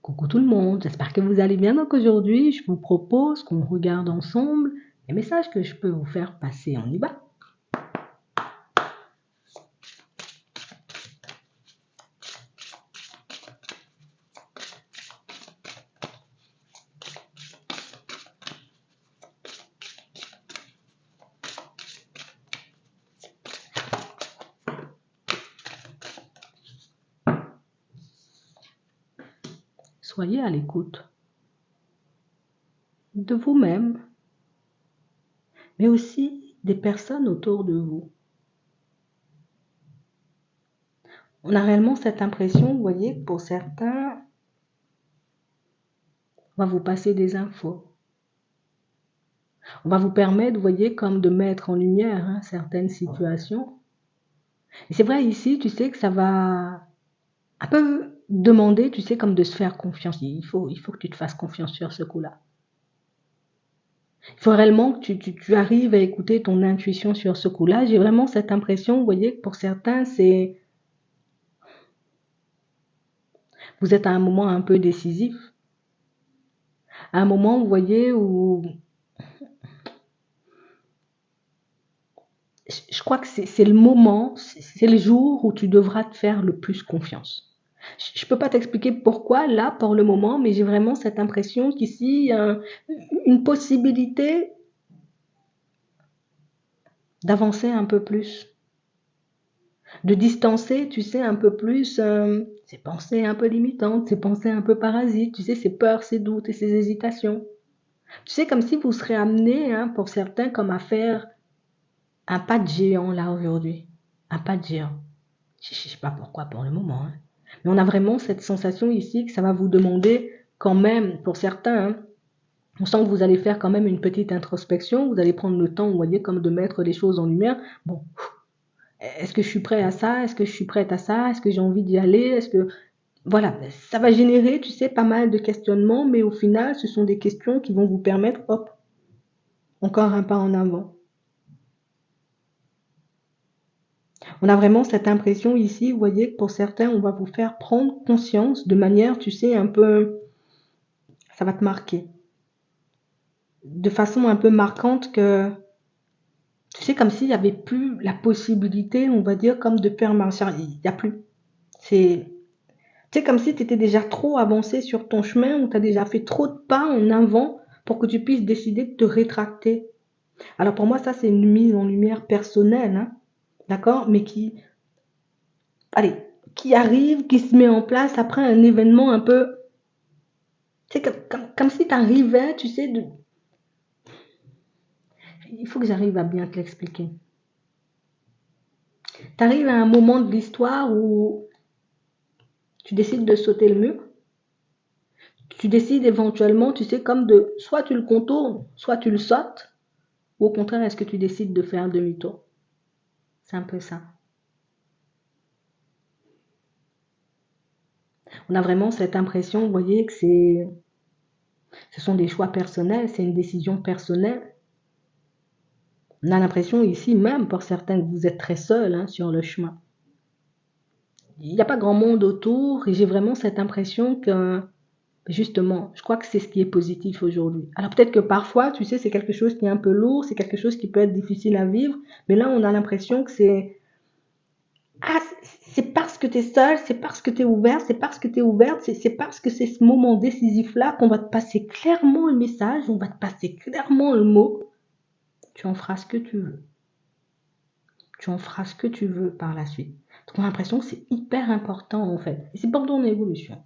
Coucou tout le monde, j'espère que vous allez bien. Donc aujourd'hui, je vous propose qu'on regarde ensemble les messages que je peux vous faire passer. On y va. Soyez à l'écoute de vous-même, mais aussi des personnes autour de vous. On a réellement cette impression, vous voyez, que pour certains, on va vous passer des infos. On va vous permettre, vous voyez, comme de mettre en lumière certaines situations. Et c'est vrai ici, tu sais que ça va un peu demander, tu sais, comme de se faire confiance. Il faut que tu te fasses confiance sur ce coup-là. Il faut réellement que tu arrives à écouter ton intuition sur ce coup-là. J'ai vraiment cette impression, vous voyez, que pour certains, vous êtes à un moment un peu décisif. À un moment, vous voyez, où je crois que c'est le moment, c'est le jour où tu devras te faire le plus confiance. Je ne peux pas t'expliquer pourquoi, là, pour le moment, mais j'ai vraiment cette impression qu'ici, il y a une possibilité d'avancer un peu plus, de distancer, tu sais, un peu plus ces pensées un peu limitantes, ces pensées un peu parasites, tu sais, ces peurs, ces doutes et ces hésitations. Tu sais, comme si vous serez amené, pour certains, comme à faire un pas de géant là aujourd'hui. Un pas de géant. Je ne sais pas pourquoi pour le moment. Mais on a vraiment cette sensation ici que ça va vous demander quand même, pour certains, on sent que vous allez faire quand même une petite introspection, vous allez prendre le temps, vous voyez, comme de mettre les choses en lumière. Bon, est-ce que je suis prêt à ça? Est-ce que je suis prête à ça? Est-ce que j'ai envie d'y aller? Est-ce que... Voilà, ça va générer, tu sais, pas mal de questionnements, mais au final, ce sont des questions qui vont vous permettre, hop, encore un pas en avant. On a vraiment cette impression ici, vous voyez, que pour certains, on va vous faire prendre conscience de manière, tu sais, un peu... Ça va te marquer. De façon un peu marquante que... Tu sais, comme s'il n'y avait plus la possibilité, on va dire, comme de faire marcher. Il n'y a plus. C'est comme si tu étais déjà trop avancé sur ton chemin ou tu as déjà fait trop de pas en avant pour que tu puisses décider de te rétracter. Alors pour moi, ça, c'est une mise en lumière personnelle, d'accord? Mais allez, qui arrive, qui se met en place après un événement un peu... C'est comme si tu arrivais, tu sais, il faut que j'arrive à bien te l'expliquer. Tu arrives à un moment de l'histoire où tu décides de sauter le mur. Tu décides éventuellement, tu sais, comme de... Soit tu le contournes, soit tu le sautes. Ou au contraire, est-ce que tu décides de faire demi-tour? C'est un peu ça. On a vraiment cette impression, vous voyez, que ce sont des choix personnels, c'est une décision personnelle. On a l'impression ici même, pour certains, que vous êtes très seul sur le chemin. Il n'y a pas grand monde autour et j'ai vraiment cette impression que, justement, je crois que c'est ce qui est positif aujourd'hui. Alors peut-être que parfois, tu sais, c'est quelque chose qui est un peu lourd, c'est quelque chose qui peut être difficile à vivre, mais là, on a l'impression que c'est parce que tu es seul, c'est parce que tu es ouvert, c'est parce que tu es ouverte, c'est parce que c'est ce moment décisif-là qu'on va te passer clairement le message, on va te passer clairement le mot. Tu en feras ce que tu veux. Tu en feras ce que tu veux par la suite. Donc on a l'impression que c'est hyper important en fait. Et c'est pour ton évolution.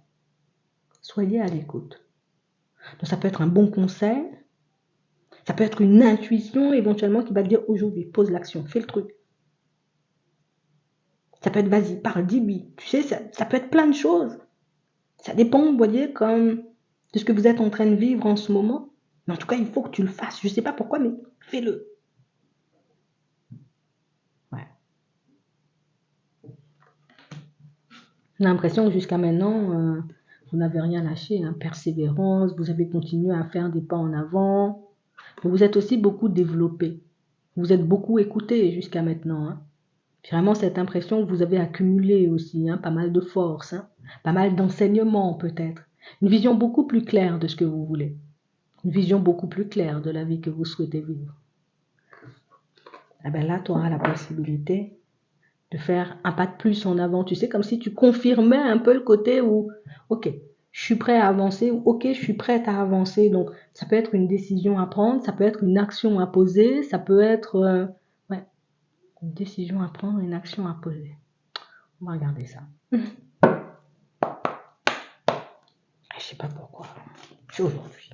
Soyez à l'écoute. Donc ça peut être un bon conseil, ça peut être une intuition éventuellement qui va te dire aujourd'hui, pose l'action, fais le truc. Ça peut être vas-y, parle, dis-lui. Tu sais, ça peut être plein de choses. Ça dépend, vous voyez, comme de ce que vous êtes en train de vivre en ce moment. Mais en tout cas, il faut que tu le fasses. Je ne sais pas pourquoi, mais fais-le. Ouais. J'ai l'impression que jusqu'à maintenant, vous n'avez rien lâché. Persévérance, vous avez continué à faire des pas en avant. Vous vous êtes aussi beaucoup développé. Vous êtes beaucoup écouté jusqu'à maintenant. J'ai vraiment cette impression que vous avez accumulé aussi pas mal de force, pas mal d'enseignements peut-être. Une vision beaucoup plus claire de ce que vous voulez. Une vision beaucoup plus claire de la vie que vous souhaitez vivre. Eh bien là, tu auras la possibilité de faire un pas de plus en avant. Tu sais, comme si tu confirmais un peu le côté où, ok, je suis prêt à avancer, ou ok, je suis prête à avancer. Donc, ça peut être une décision à prendre, ça peut être une action à poser, ça peut être ouais, une décision à prendre, une action à poser. On va regarder ça. Je sais pas pourquoi. C'est aujourd'hui.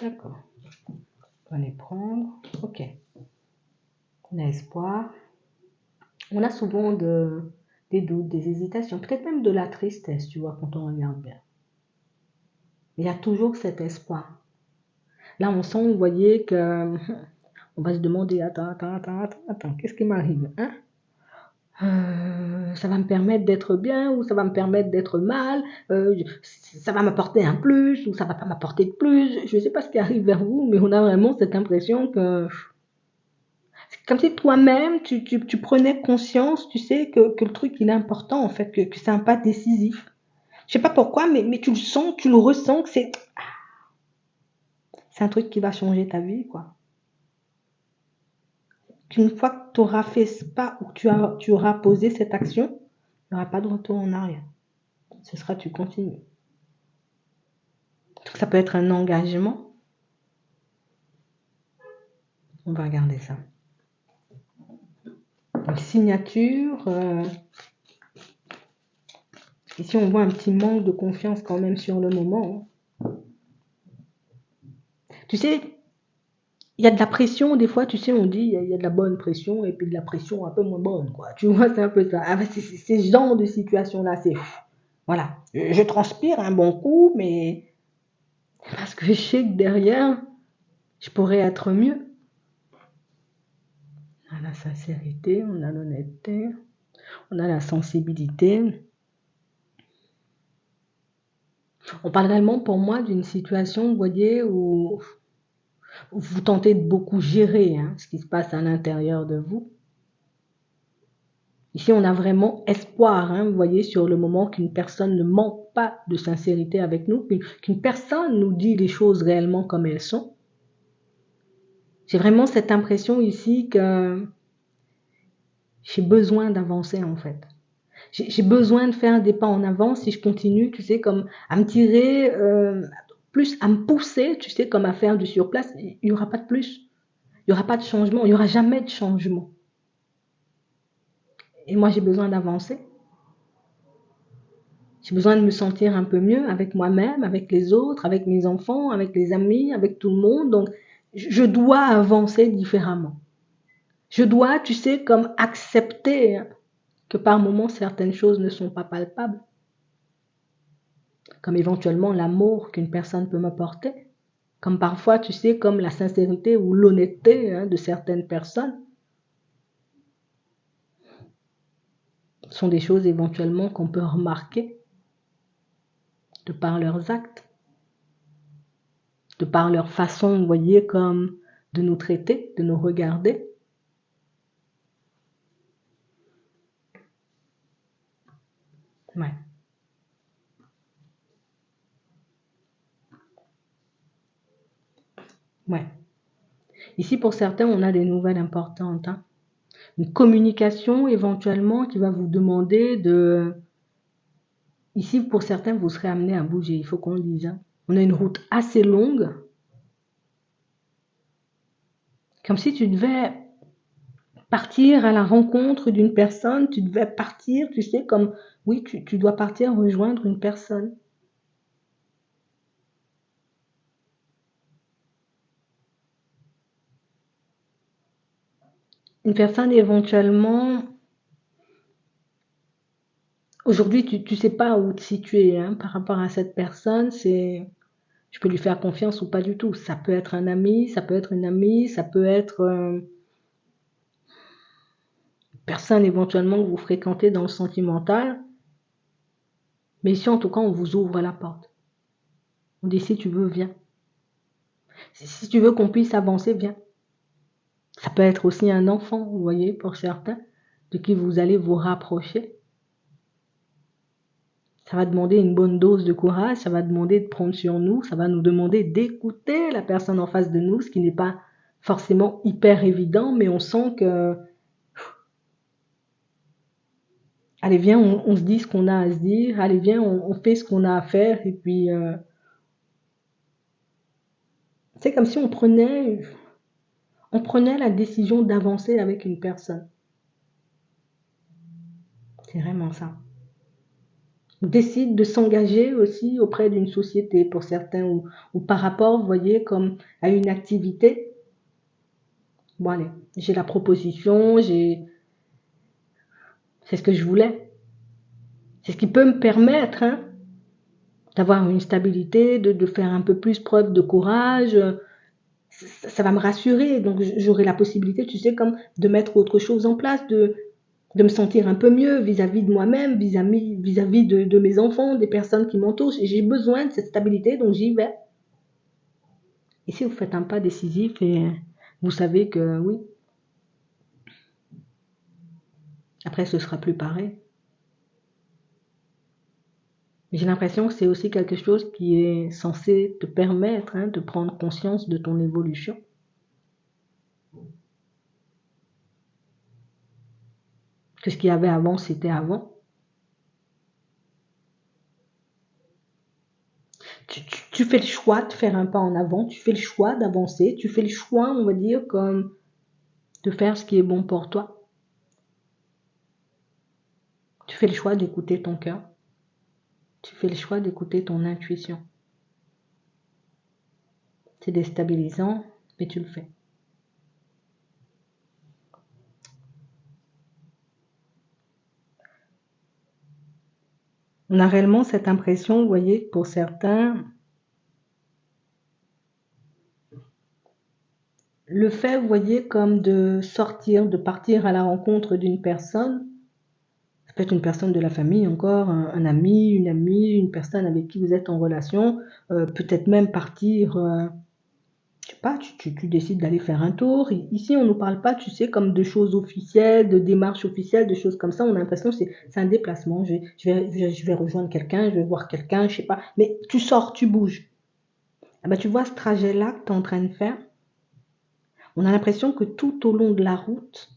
D'accord. On va les prendre. Ok. On a espoir. On a souvent des doutes, des hésitations, peut-être même de la tristesse, tu vois, quand on regarde bien. Mais il y a toujours cet espoir. Là, on sent, vous voyez, que on va se demander, attends, qu'est-ce qui m'arrive, hein? Ça va me permettre d'être bien ou ça va me permettre d'être mal, ça va m'apporter un plus ou ça va pas m'apporter de plus. Je ne sais pas ce qui arrive vers vous, mais on a vraiment cette impression que c'est comme si toi-même, tu prenais conscience, tu sais, que le truc, il est important, en fait, que c'est un pas décisif. Je sais pas pourquoi, mais tu le sens, tu le ressens, que c'est un truc qui va changer ta vie, quoi. Qu'une fois que tu auras fait ce pas ou que tu auras posé cette action, il n'y aura pas de retour en arrière. Ce sera, tu continues. Donc, ça peut être un engagement. On va regarder ça. Une signature. Ici, on voit un petit manque de confiance quand même sur le moment. Tu sais, il y a de la pression, des fois, tu sais, on dit, il y a de la bonne pression et puis de la pression un peu moins bonne, quoi. Tu vois, c'est un peu ça. Ah, c'est ce genre de situation-là, c'est... Voilà, je transpire un bon coup, mais parce que je sais que derrière, je pourrais être mieux. On a la sincérité, on a l'honnêteté, on a la sensibilité. On parle réellement pour moi d'une situation, vous voyez, où vous tentez de beaucoup gérer ce qui se passe à l'intérieur de vous. Ici, on a vraiment espoir, vous voyez, sur le moment qu'une personne ne manque pas de sincérité avec nous, qu'une personne nous dit les choses réellement comme elles sont. J'ai vraiment cette impression ici que j'ai besoin d'avancer en fait. J'ai besoin de faire des pas en avant si je continue, tu sais, comme à me tirer, plus à me pousser, tu sais, comme à faire du surplace. Il n'y aura pas de plus. Il n'y aura pas de changement. Il n'y aura jamais de changement. Et moi, j'ai besoin d'avancer. J'ai besoin de me sentir un peu mieux avec moi-même, avec les autres, avec mes enfants, avec les amis, avec tout le monde. Donc, je dois avancer différemment. Je dois, tu sais, comme accepter que par moments, certaines choses ne sont pas palpables. Comme éventuellement l'amour qu'une personne peut m'apporter. Comme parfois, tu sais, comme la sincérité ou l'honnêteté de certaines personnes. Ce sont des choses éventuellement qu'on peut remarquer de par leurs actes, de par leur façon, vous voyez, comme de nous traiter, de nous regarder. Ouais. Ouais. Ici, pour certains, on a des nouvelles importantes. Une communication éventuellement qui va vous demander de... Ici, pour certains, vous serez amené à bouger, il faut qu'on le dise. On a une route assez longue. Comme si tu devais partir à la rencontre d'une personne, tu devais partir, tu sais, comme, oui, tu dois partir rejoindre une personne. Une personne éventuellement, aujourd'hui, tu sais pas où te situer par rapport à cette personne, je peux lui faire confiance ou pas du tout. Ça peut être un ami, ça peut être une amie, ça peut être une personne éventuellement que vous fréquentez dans le sentimental. Mais ici, en tout cas, on vous ouvre la porte. On dit si tu veux, viens. Si tu veux qu'on puisse avancer, viens. Ça peut être aussi un enfant, vous voyez, pour certains, de qui vous allez vous rapprocher. Ça va demander une bonne dose de courage, ça va demander de prendre sur nous, ça va nous demander d'écouter la personne en face de nous, ce qui n'est pas forcément hyper évident, mais on sent que, allez, viens, on se dit ce qu'on a à se dire, allez, viens, on fait ce qu'on a à faire, et puis, c'est comme si on prenait la décision d'avancer avec une personne. C'est vraiment ça. On décide de s'engager aussi auprès d'une société pour certains, ou par rapport, vous voyez, comme à une activité. Bon, allez, j'ai la proposition, c'est ce que je voulais. C'est ce qui peut me permettre, hein, d'avoir une stabilité, de faire un peu plus preuve de courage. Ça va me rassurer. Donc, j'aurai la possibilité, tu sais, comme de mettre autre chose en place, de me sentir un peu mieux vis-à-vis de moi-même, vis-à-vis de mes enfants, des personnes qui m'entourent. J'ai besoin de cette stabilité, donc j'y vais. Et si vous faites un pas décisif et vous savez que oui, après ce sera plus pareil. J'ai l'impression que c'est aussi quelque chose qui est censé te permettre, hein, de prendre conscience de ton évolution. Que ce qu'il y avait avant, c'était avant. Tu fais le choix de faire un pas en avant, tu fais le choix d'avancer, tu fais le choix, on va dire, comme de faire ce qui est bon pour toi. Tu fais le choix d'écouter ton cœur. Tu fais le choix d'écouter ton intuition. C'est déstabilisant, mais tu le fais. On a réellement cette impression, vous voyez, que pour certains, le fait, vous voyez, comme de sortir, de partir à la rencontre d'une personne, ça peut être une personne de la famille encore, un ami, une personne avec qui vous êtes en relation, peut-être même partir, je sais pas, tu décides d'aller faire un tour. Ici, on ne nous parle pas, tu sais, comme de choses officielles, de démarches officielles, de choses comme ça. On a l'impression que c'est un déplacement. Je vais rejoindre quelqu'un, je vais voir quelqu'un, je sais pas. Mais tu sors, tu bouges. Ah bah, tu vois ce trajet-là que tu es en train de faire. On a l'impression que tout au long de la route,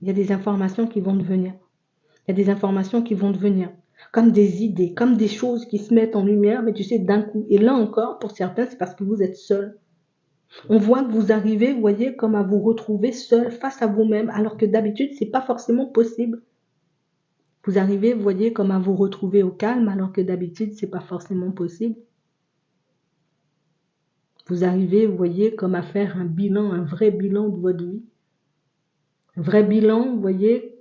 il y a des informations qui vont devenir. Il y a des informations qui vont devenir. Comme des idées, comme des choses qui se mettent en lumière, mais tu sais, d'un coup. Et là encore, pour certains, c'est parce que vous êtes seul. On voit que vous arrivez, vous voyez, comme à vous retrouver seul face à vous-même, alors que d'habitude, c'est pas forcément possible. Vous arrivez, vous voyez, comme à vous retrouver au calme, alors que d'habitude, c'est pas forcément possible. Vous arrivez, vous voyez, comme à faire un bilan, un vrai bilan de votre vie. Un vrai bilan, vous voyez,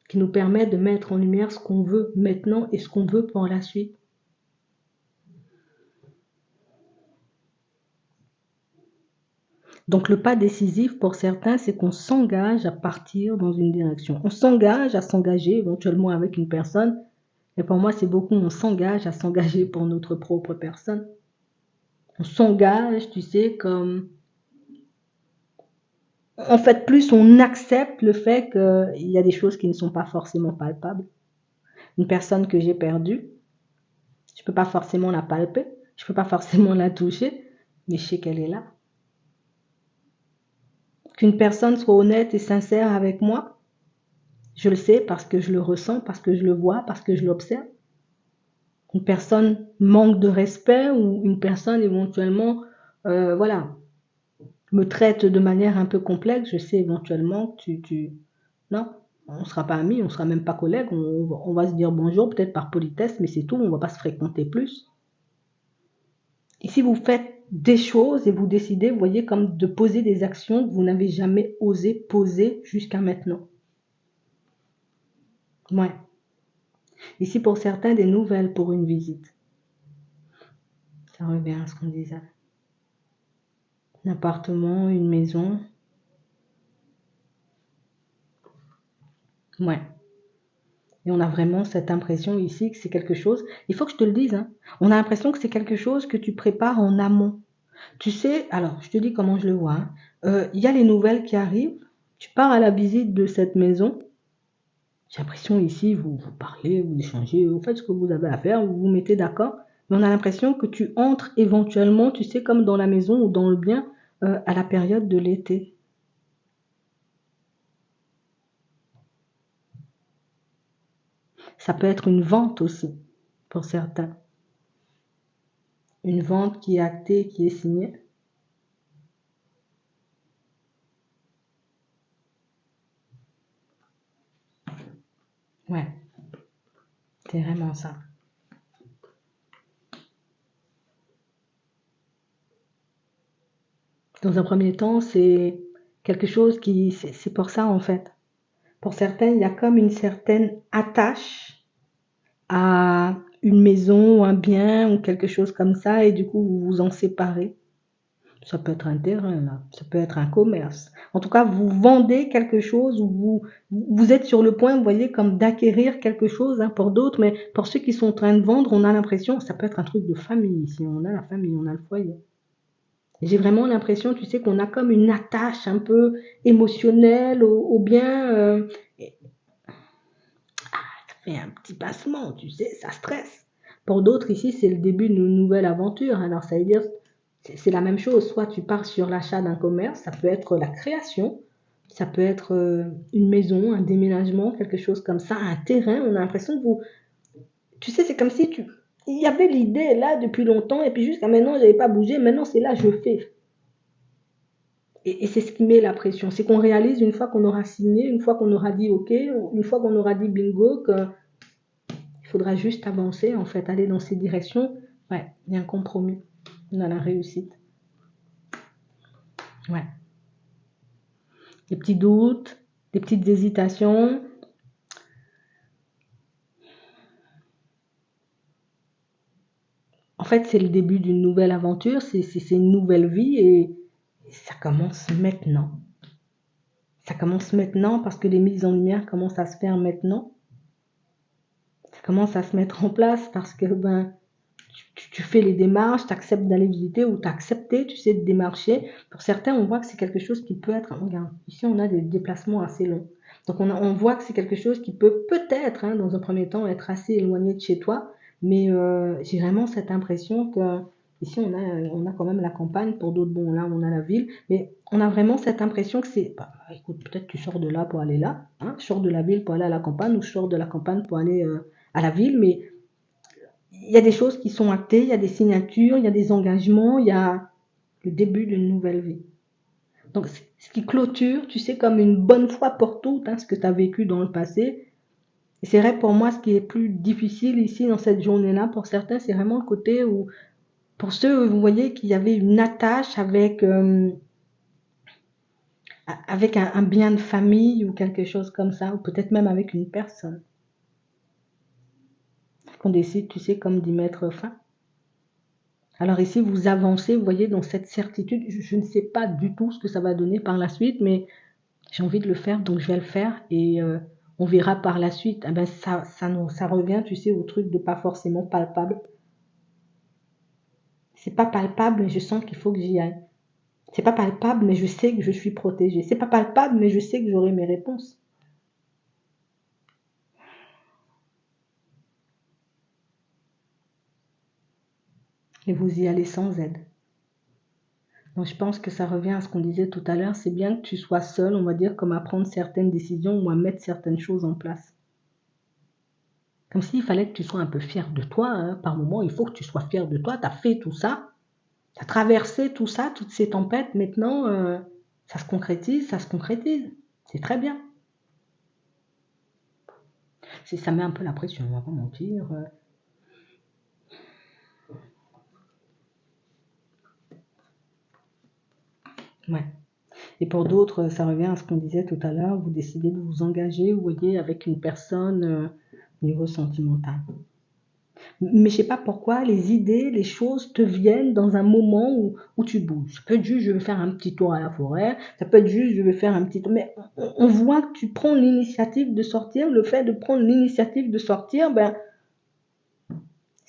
qui nous permet de mettre en lumière ce qu'on veut maintenant et ce qu'on veut pour la suite. Donc le pas décisif pour certains, c'est qu'on s'engage à partir dans une direction. On s'engage à s'engager éventuellement avec une personne. Et pour moi, c'est beaucoup, on s'engage à s'engager pour notre propre personne. On s'engage, tu sais, comme... En fait, plus on accepte le fait qu'il y a des choses qui ne sont pas forcément palpables. Une personne que j'ai perdue, je ne peux pas forcément la palper, je ne peux pas forcément la toucher, mais je sais qu'elle est là. Qu'une personne soit honnête et sincère avec moi, je le sais parce que je le ressens, parce que je le vois, parce que je l'observe. Une personne manque de respect ou une personne éventuellement, voilà, me traite de manière un peu complexe, je sais éventuellement que non, on ne sera pas amis, on ne sera même pas collègues, on va se dire bonjour peut-être par politesse, mais c'est tout, on ne va pas se fréquenter plus. Et si vous faites des choses et vous décidez, vous voyez, comme de poser des actions que vous n'avez jamais osé poser jusqu'à maintenant. Ouais. Ici, pour certains, des nouvelles pour une visite. Ça revient à ce qu'on disait. Un appartement, une maison. Ouais. Et on a vraiment cette impression ici que c'est quelque chose, il faut que je te le dise, hein, on a l'impression que c'est quelque chose que tu prépares en amont. Tu sais, alors, je te dis comment je le vois, hein. Il y a les nouvelles qui arrivent. Tu pars à la visite de cette maison. J'ai l'impression ici, vous parlez, vous échangez, vous faites ce que vous avez à faire, vous vous mettez d'accord. Mais on a l'impression que tu entres éventuellement, tu sais, comme dans la maison ou dans le bien, à la période de l'été. Ça peut être une vente aussi, pour certains. Une vente qui est actée, qui est signée. Ouais, c'est vraiment ça. Dans un premier temps, c'est quelque chose qui, c'est pour ça en fait. Pour certains, il y a comme une certaine attache à une maison ou un bien ou quelque chose comme ça et du coup vous vous en séparez. Ça peut être un terrain, là. Ça peut être un commerce. En tout cas, vous vendez quelque chose ou vous êtes sur le point, vous voyez, comme d'acquérir quelque chose hein, pour d'autres, mais pour ceux qui sont en train de vendre, on a l'impression, ça peut être un truc de famille ici, on a la famille, on a le foyer. J'ai vraiment l'impression, tu sais, qu'on a comme une attache un peu émotionnelle au bien. Ça fait un petit passement, tu sais, ça stresse. Pour d'autres, ici, c'est le début d'une nouvelle aventure. Alors, ça veut dire, c'est la même chose. Soit tu pars sur l'achat d'un commerce, ça peut être la création, ça peut être une maison, un déménagement, quelque chose comme ça, un terrain. On a l'impression que vous, tu sais, c'est comme si il y avait l'idée là depuis longtemps et puis jusqu'à maintenant, je n'avais pas bougé. Maintenant, c'est là, je fais. Et c'est ce qui met la pression. C'est qu'on réalise une fois qu'on aura signé, une fois qu'on aura dit OK, une fois qu'on aura dit bingo, qu'il faudra juste avancer, en fait, aller dans ces directions. Ouais, il y a un compromis dans la réussite. Ouais. Des petits doutes, des petites hésitations. En fait, c'est le début d'une nouvelle aventure, c'est une nouvelle vie et ça commence maintenant. Ça commence maintenant parce que les mises en lumière commencent à se faire maintenant. Ça commence à se mettre en place parce que ben, tu fais les démarches, tu acceptes d'aller visiter ou tu as accepté, tu sais, de démarcher. Pour certains, on voit que c'est quelque chose qui peut être, regarde, ici on a des déplacements assez longs. Donc on voit que c'est quelque chose qui peut peut-être, hein, dans un premier temps, être assez éloigné de chez toi, mais j'ai vraiment cette impression que ici on a quand même la campagne, pour d'autres, bon là on a la ville, mais on a vraiment cette impression que c'est, bah, écoute, peut-être tu sors de là pour aller là, hein, je sors de la ville pour aller à la campagne ou je sors de la campagne pour aller à la ville, mais il y a des choses qui sont actées, il y a des signatures, il y a des engagements, il y a le début d'une nouvelle vie. Donc, ce qui clôture, tu sais, comme une bonne fois pour toutes, hein, ce que tu as vécu dans le passé. Et c'est vrai pour moi, ce qui est plus difficile ici dans cette journée-là, pour certains, c'est vraiment le côté où, pour ceux, vous voyez qu'il y avait une attache avec un bien de famille ou quelque chose comme ça, ou peut-être même avec une personne, qu'on décide, tu sais, comme d'y mettre fin. Alors ici, vous avancez, vous voyez, dans cette certitude. Je ne sais pas du tout ce que ça va donner par la suite, mais j'ai envie de le faire, donc je vais le faire et on verra par la suite. Eh ben, ça revient, tu sais, au truc de pas forcément palpable. C'est pas palpable, mais je sens qu'il faut que j'y aille. C'est pas palpable, mais je sais que je suis protégée. C'est pas palpable, mais je sais que j'aurai mes réponses. Et vous y allez sans aide. Donc je pense que ça revient à ce qu'on disait tout à l'heure. C'est bien que tu sois seul, on va dire, comme à prendre certaines décisions ou à mettre certaines choses en place. Comme s'il fallait que tu sois un peu fier de toi, hein. Par moment, il faut que tu sois fier de toi. Tu as fait tout ça, tu as traversé tout ça, toutes ces tempêtes. Maintenant, ça se concrétise, ça se concrétise. C'est très bien. Ça met un peu la pression, on va pas mentir. Ouais. Et pour d'autres, ça revient à ce qu'on disait tout à l'heure. Vous décidez de vous engager, vous voyez, avec une personne au niveau sentimental. Mais je sais pas pourquoi, les idées, les choses te viennent dans un moment où tu bouges. Ça peut être juste, je vais faire un petit tour à la forêt. Ça peut être juste, je vais faire un petit tour. Mais on voit que tu prends l'initiative de sortir. Le fait de prendre l'initiative de sortir, ben,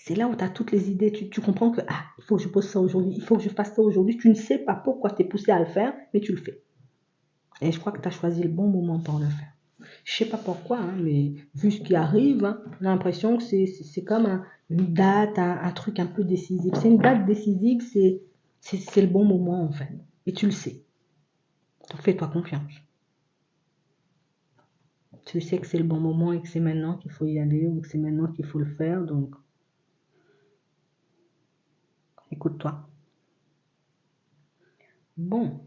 C'est là où tu as toutes les idées. Tu comprends que, ah, il faut que je pose ça aujourd'hui, il faut que je fasse ça aujourd'hui. Tu ne sais pas pourquoi tu es poussé à le faire, mais tu le fais. Et je crois que tu as choisi le bon moment pour le faire. Je sais pas pourquoi, hein, mais vu ce qui arrive, hein, j'ai l'impression que c'est comme une date, un truc un peu décisif. C'est une date décisive, c'est le bon moment en fait. Et tu le sais. Donc fais-toi confiance. Tu sais que c'est le bon moment et que c'est maintenant qu'il faut y aller ou que c'est maintenant qu'il faut le faire. Donc écoute-toi. Bon,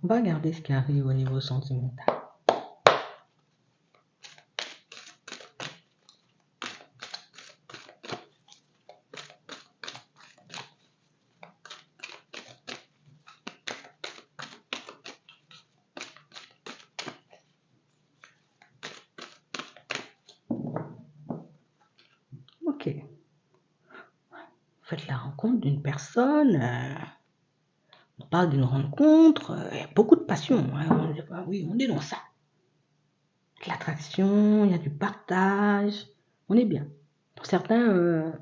on va regarder ce qui arrive au niveau sentimental. Ok. Faites la rencontre d'une personne. On parle d'une rencontre. Il y a beaucoup de passion. Hein, oui, on est dans ça. De l'attraction, il y a du partage. On est bien. Pour certains,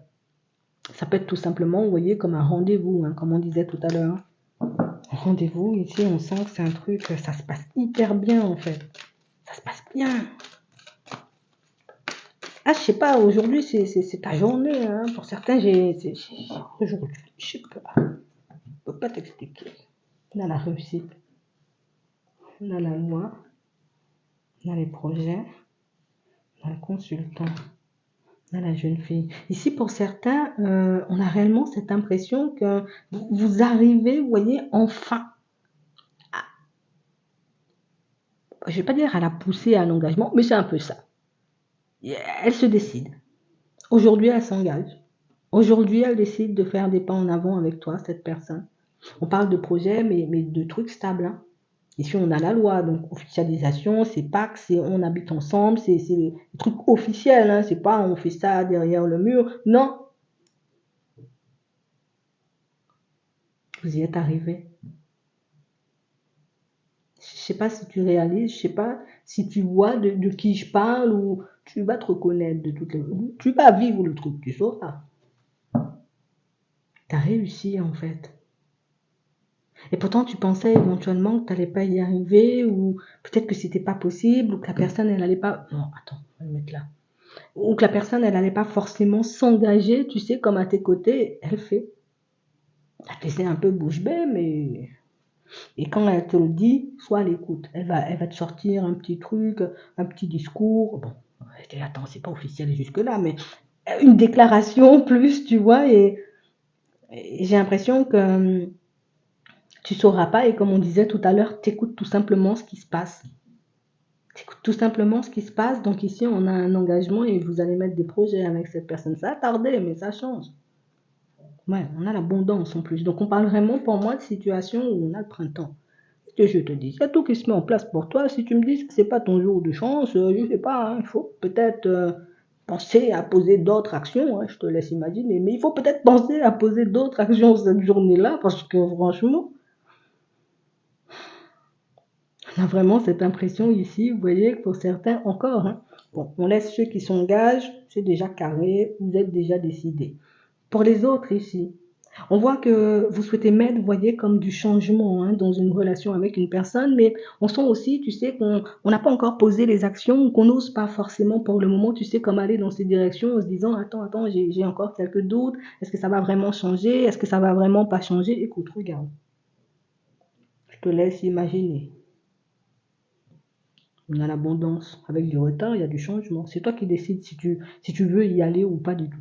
ça peut être tout simplement, vous voyez, comme un rendez-vous, hein, comme on disait tout à l'heure. Un rendez-vous, ici, on sent que c'est un truc, ça se passe hyper bien en fait. Ça se passe bien. Ah, je sais pas, aujourd'hui, c'est ta journée. Hein. Pour certains, aujourd'hui, je sais pas. Je peux pas t'expliquer. On a la réussite. On a la loi. On a les projets. On a le consultant. On a la jeune fille. Ici, pour certains, on a réellement cette impression que vous arrivez, vous voyez, enfin. Je vais pas dire à la pousser à l'engagement, mais c'est un peu ça. Elle se décide. Aujourd'hui, elle s'engage. Aujourd'hui, elle décide de faire des pas en avant avec toi, cette personne. On parle de projet, mais de trucs stables. Hein. Ici, on a la loi, donc officialisation, c'est PAC, c'est on habite ensemble, c'est les trucs officiels. Hein. C'est pas on fait ça derrière le mur. Non, vous y êtes arrivé. Je sais pas si tu réalises, je sais pas si tu vois de qui je parle ou tu vas te reconnaître de toutes les... Tu vas vivre le truc, tu sauras. T'as réussi en fait. Et pourtant, tu pensais éventuellement que tu n'allais pas y arriver, ou peut-être que c'était pas possible, ou que la personne, elle allait pas. Non, attends, on va le mettre là. Ou que la personne, elle allait pas forcément s'engager, tu sais, comme à tes côtés, elle fait. Elle te laissé un peu bouche bée, mais. Et quand elle te le dit, soit elle écoute. Elle va te sortir un petit truc, un petit discours. Bon, attends, c'est pas officiel jusque-là, mais une déclaration plus, tu vois, et j'ai l'impression que tu sauras pas, et comme on disait tout à l'heure, t'écoutes tout simplement ce qui se passe. T'écoutes tout simplement ce qui se passe. Donc ici, on a un engagement et vous allez mettre des projets avec cette personne. Ça a tardé, mais ça change. Ouais, on a l'abondance en plus. Donc on parle vraiment pour moi de situation où on a le printemps. Que je te dis, il y a tout qui se met en place pour toi. Si tu me dis que c'est pas ton jour de chance, je sais pas, hein, il faut peut-être penser à poser d'autres actions, hein, je te laisse imaginer. Mais il faut peut-être penser à poser d'autres actions cette journée-là parce que franchement, on a vraiment cette impression ici, vous voyez, que pour certains encore, hein, bon, on laisse ceux qui s'engagent, c'est déjà carré, vous êtes déjà décidés. Pour les autres ici, on voit que vous souhaitez mettre, vous voyez, comme du changement hein, dans une relation avec une personne, mais on sent aussi, tu sais, qu'on n'a pas encore posé les actions ou qu'on n'ose pas forcément pour le moment, tu sais, comme aller dans ces directions en se disant, attends, j'ai encore quelques doutes, est-ce que ça va vraiment changer, est-ce que ça va vraiment pas changer? Écoute, regarde, je te laisse imaginer. On a l'abondance. Avec du retard, il y a du changement. C'est toi qui décides si tu veux y aller ou pas du tout.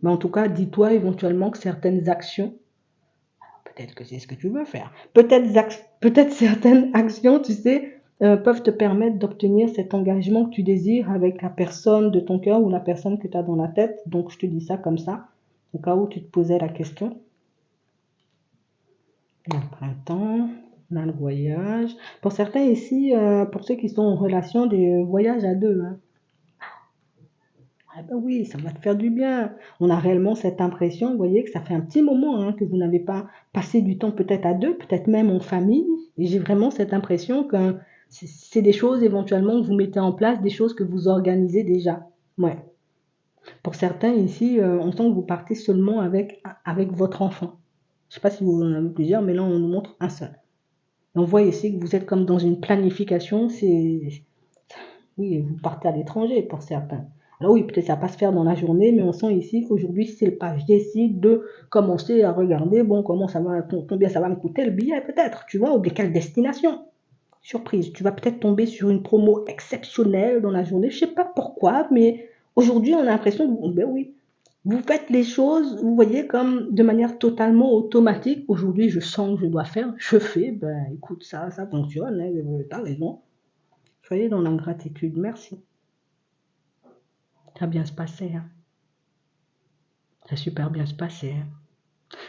Mais en tout cas, dis-toi éventuellement que certaines actions, peut-être que c'est ce que tu veux faire, peut-être certaines actions, tu sais, peuvent te permettre d'obtenir cet engagement que tu désires avec la personne de ton cœur ou la personne que tu as dans la tête. Donc, je te dis ça comme ça, au cas où tu te posais la question. On a le printemps, on a le voyage. Pour certains ici, pour ceux qui sont en relation, des voyages à deux. Hein. Ah ben oui, ça va te faire du bien. On a réellement cette impression, vous voyez, que ça fait un petit moment hein, que vous n'avez pas passé du temps peut-être à deux, peut-être même en famille. Et j'ai vraiment cette impression que c'est des choses éventuellement que vous mettez en place, des choses que vous organisez déjà. Ouais. Pour certains ici, on sent que vous partez seulement avec votre enfant. Je ne sais pas si vous en avez plusieurs, mais là, on nous montre un seul. Et on voit ici que vous êtes comme dans une planification. Oui, vous partez à l'étranger pour certains. Alors oui, peut-être ça va pas se faire dans la journée, mais on sent ici qu'aujourd'hui, c'est le pas. Je décide de commencer à regarder, bon, combien ça va me coûter le billet, peut-être, tu vois, ou de quelle destination. Surprise, tu vas peut-être tomber sur une promo exceptionnelle dans la journée. Je sais pas pourquoi, mais aujourd'hui, on a l'impression que, ben oui, vous faites les choses, vous voyez, comme de manière totalement automatique. Aujourd'hui, je sens que je dois faire, je fais, ben écoute, ça fonctionne, hein, t'as raison. Soyez dans la gratitude, merci. Ça va bien se passer, hein. Ça va super bien se passer, hein.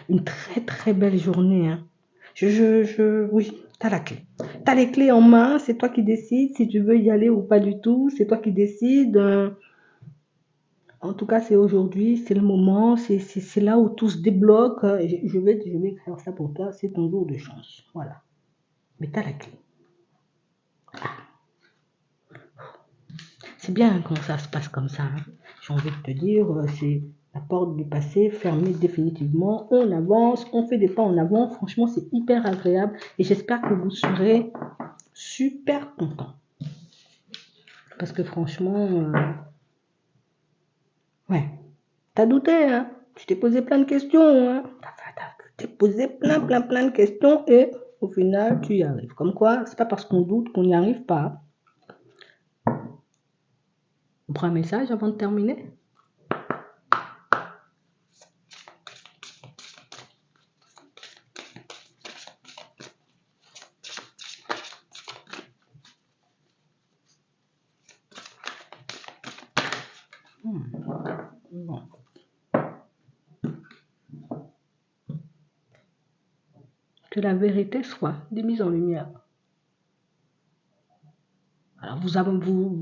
Une très très belle journée, hein. Oui, t'as la clé. T'as les clés en main, c'est toi qui décides si tu veux y aller ou pas du tout, c'est toi qui décides. En tout cas, c'est aujourd'hui, c'est le moment, c'est là où tout se débloque. Je vais écrire ça pour toi, c'est ton jour de chance. Voilà. Mais t'as la clé. C'est bien quand ça se passe comme ça, hein. J'ai envie de te dire, c'est la porte du passé fermée définitivement. On avance, on fait des pas en avant. Franchement, c'est hyper agréable et j'espère que vous serez super content. Parce que franchement, ouais, t'as douté, hein. Tu t'es posé plein de questions, hein. Tu t'es posé plein de questions et au final, tu y arrives. Comme quoi, c'est pas parce qu'on doute qu'on n'y arrive pas. On prend un message avant de terminer. Bon. Que la vérité soit mise en lumière. Alors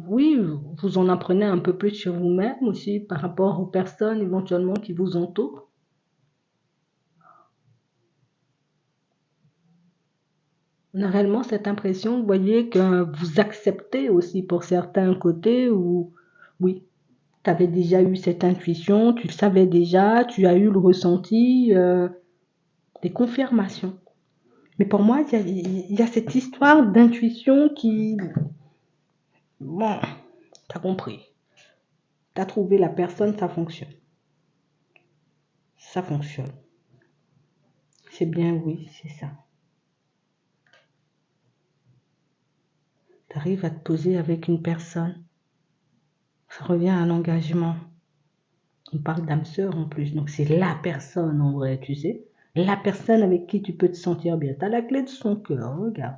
oui, vous en apprenez un peu plus sur vous-même aussi par rapport aux personnes éventuellement qui vous entourent. On a réellement cette impression, vous voyez, que vous acceptez aussi pour certains côtés où, oui, tu avais déjà eu cette intuition, tu le savais déjà, tu as eu le ressenti, des confirmations. Mais pour moi, il y a cette histoire d'intuition qui, bon, t'as compris, t'as trouvé la personne, ça fonctionne. Ça fonctionne. C'est bien, oui, c'est ça. Tu arrives à te poser avec une personne. Ça revient à un engagement. On parle d'âme sœur en plus, donc c'est la personne en vrai, tu sais. La personne avec qui tu peux te sentir bien. Tu as la clé de son cœur, regarde.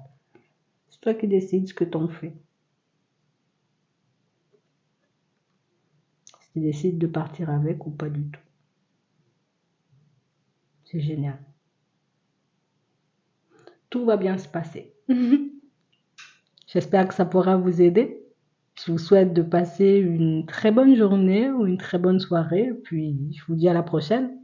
C'est toi qui décides ce que t'en fais. Si tu décides de partir avec ou pas du tout. C'est génial. Tout va bien se passer. J'espère que ça pourra vous aider. Je vous souhaite de passer une très bonne journée ou une très bonne soirée. Puis je vous dis à la prochaine.